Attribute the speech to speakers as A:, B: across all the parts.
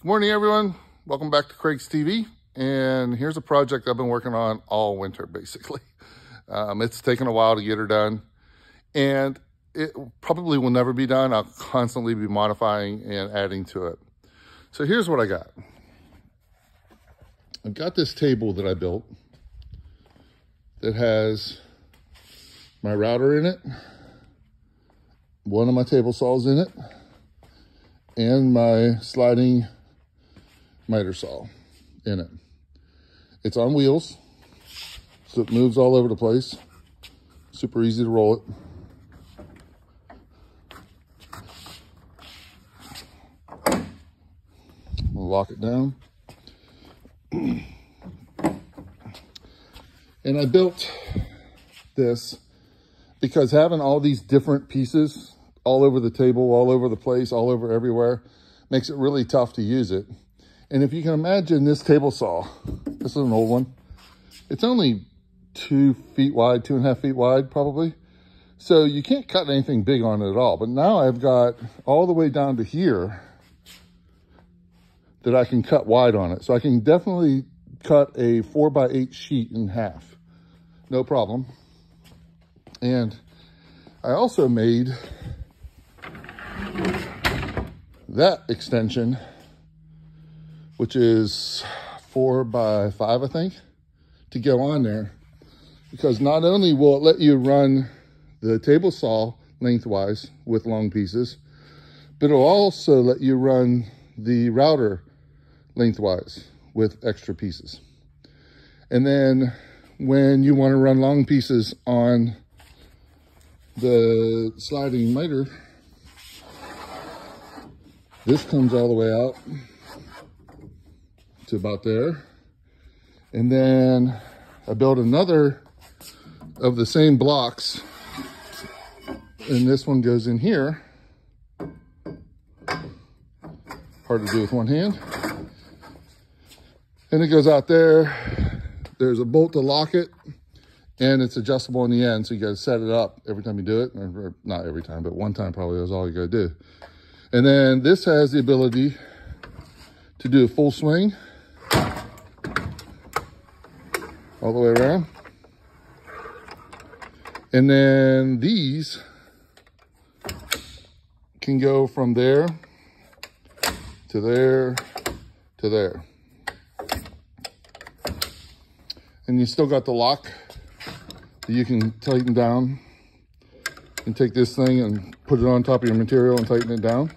A: Good morning, everyone. Welcome back to Craig's TV. And here's a project I've been working on all winter, basically. It's taken a while to get her done. And it probably will never be done. I'll constantly be modifying and adding to it. So here's what I got. I've got this table that I built that has my router in it, one of my table saws in it, and my sliding miter saw in it. It's on wheels, so it moves all over the place. Super easy to roll it. We'll lock it down. And I built this because having all these different pieces all over the table, all over the place, all over everywhere, makes it really tough to use it. And if you can imagine this table saw, this is an old one. It's only 2 feet wide, 2.5 feet wide, probably. So you can't cut anything big on it at all. But now I've got all the way down to here that I can cut wide on it. So I can definitely cut a 4x8 sheet in half. No problem. And I also made that extension, which is 4x5, I think, to go on there. Because not only will it let you run the table saw lengthwise with long pieces, but it'll also let you run the router lengthwise with extra pieces. And then when you want to run long pieces on the sliding miter, this comes all the way out to about there. And then I built another of the same blocks, and this one goes in here. Hard to do with one hand. And it goes out there. There's a bolt to lock it, and it's adjustable in the end, so you gotta set it up every time you do it. Or not every time, but one time probably is all you gotta do. And then this has the ability to do a full swing all the way around. And then these can go from there to there to there. And you still got the lock that you can tighten down and take this thing and put it on top of your material and tighten it down.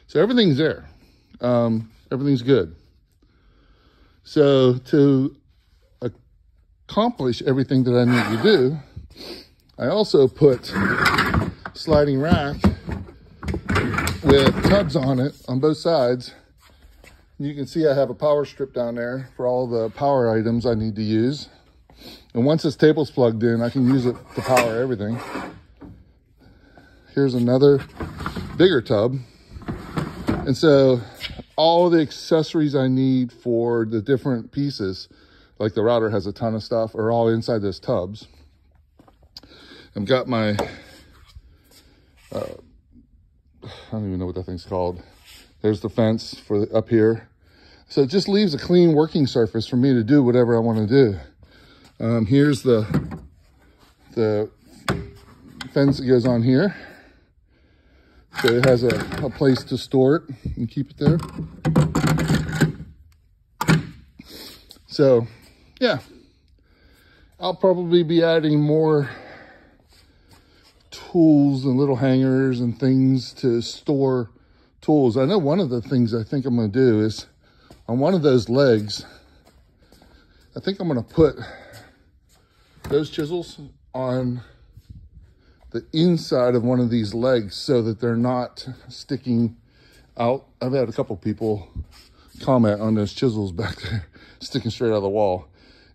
A: So everything's there. Everything's good. So to accomplish everything that I need to do, I also put sliding rack with tubs on it on both sides. You can see I have a power strip down there for all the power items I need to use. And once this table's plugged in, I can use it to power everything. Here's another bigger tub. And so all the accessories I need for the different pieces, like the router has a ton of stuff, are all inside those tubs. I've got my, I don't even know what that thing's called. There's the fence for up here. So it just leaves a clean working surface for me to do whatever I want to do. Here's the fence that goes on here. So it has a place to store it and keep it there. So, yeah. I'll probably be adding more tools and little hangers and things to store tools. I know one of the things I think I'm going to do is on one of those legs, I think I'm going to put those chisels on the inside of one of these legs so that they're not sticking out. I've had a couple people comment on those chisels back there sticking straight out of the wall.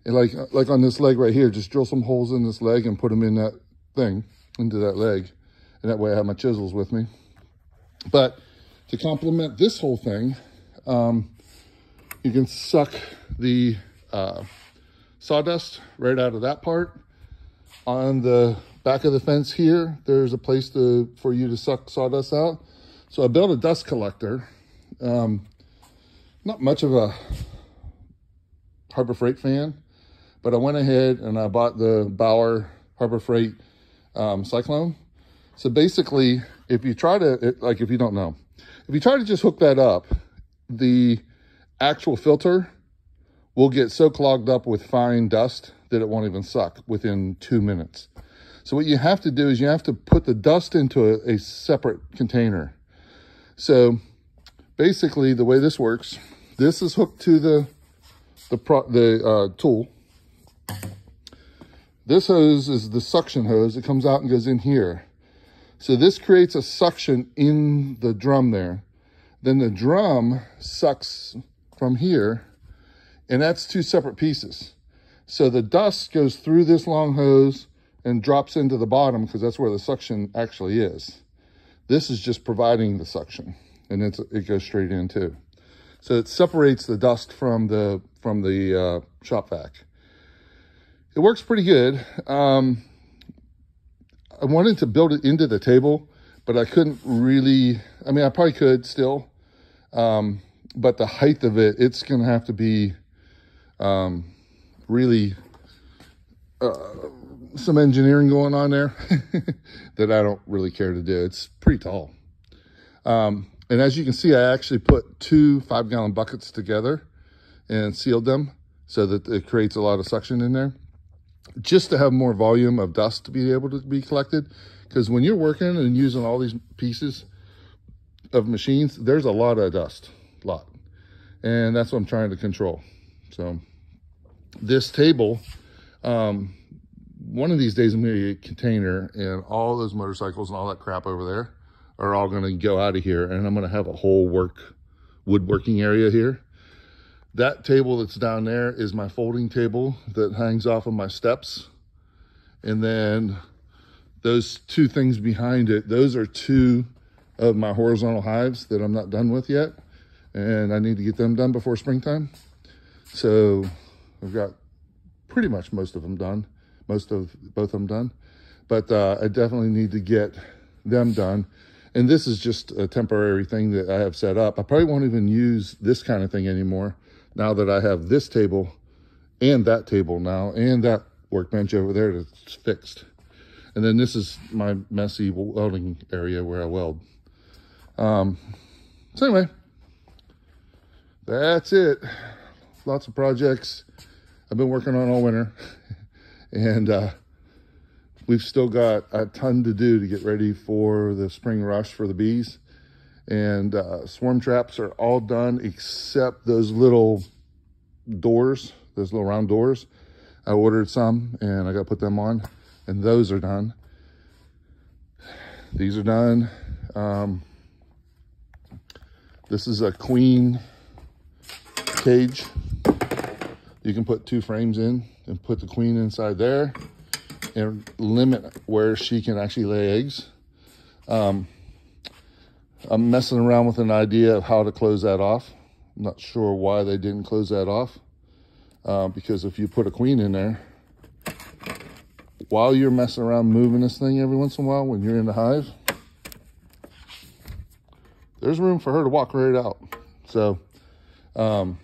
A: And like on this leg right here, just drill some holes in this leg and put them in that thing, into that leg. And that way I have my chisels with me. But to complement this whole thing, you can suck the sawdust right out of that part. On the back of the fence here, there's a place for you to suck sawdust out. So I built a dust collector Not much of a Harbor Freight fan, but I went ahead and I bought the Bauer Harbor Freight Cyclone. So basically, if you try to, like if you don't know, if you try to just hook that up, the actual filter will get so clogged up with fine dust that it won't even suck within 2 minutes. So what you have to do is you have to put the dust into a separate container. So basically the way this works, this is hooked to the tool. This hose is the suction hose. It comes out and goes in here. So this creates a suction in the drum there. Then the drum sucks from here, and that's two separate pieces. So the dust goes through this long hose and drops into the bottom because that's where the suction actually is. This is just providing the suction, and it goes straight in too. So it separates the dust from the shop vac. It works pretty good. I wanted to build it into the table, but I couldn't really. I mean, I probably could still, but the height of it, it's going to have to be really some engineering going on there that I don't really care to do. It's pretty tall. And as you can see, I actually put 2 5-gallon buckets together and sealed them so that it creates a lot of suction in there, just to have more volume of dust to be able to be collected. Because when you're working and using all these pieces of machines, there's a lot of dust, and that's what I'm trying to control. So this table, one of these days I'm going to get a container, and all those motorcycles and all that crap over there are all going to go out of here, and I'm going to have a whole woodworking area here. That table that's down there is my folding table that hangs off of my steps. And then those 2 things behind it, those are 2 of my horizontal hives that I'm not done with yet. And I need to get them done before springtime. So I've got pretty much most of both of them done. But I definitely need to get them done. And this is just a temporary thing that I have set up. I probably won't even use this kind of thing anymore, now that I have this table and that table now, and that workbench over there that's fixed. And then this is my messy welding area where I weld. So anyway, that's it. Lots of projects I've been working on all winter. And we've still got a ton to do to get ready for the spring rush for the bees. And swarm traps are all done except those little doors, those little round doors. I ordered some and I got to put them on, and those are done. These are done. This is a queen cage. You can put 2 frames in and put the queen inside there and limit where she can actually lay eggs. I'm messing around with an idea of how to close that off. I'm not sure why they didn't close that off. Because if you put a queen in there, while you're messing around moving this thing every once in a while when you're in the hive, there's room for her to walk right out. So, so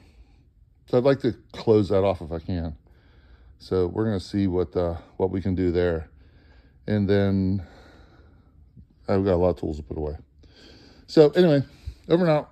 A: I'd like to close that off if I can. So we're going to see what we can do there. And then I've got a lot of tools to put away. So anyway, over and out.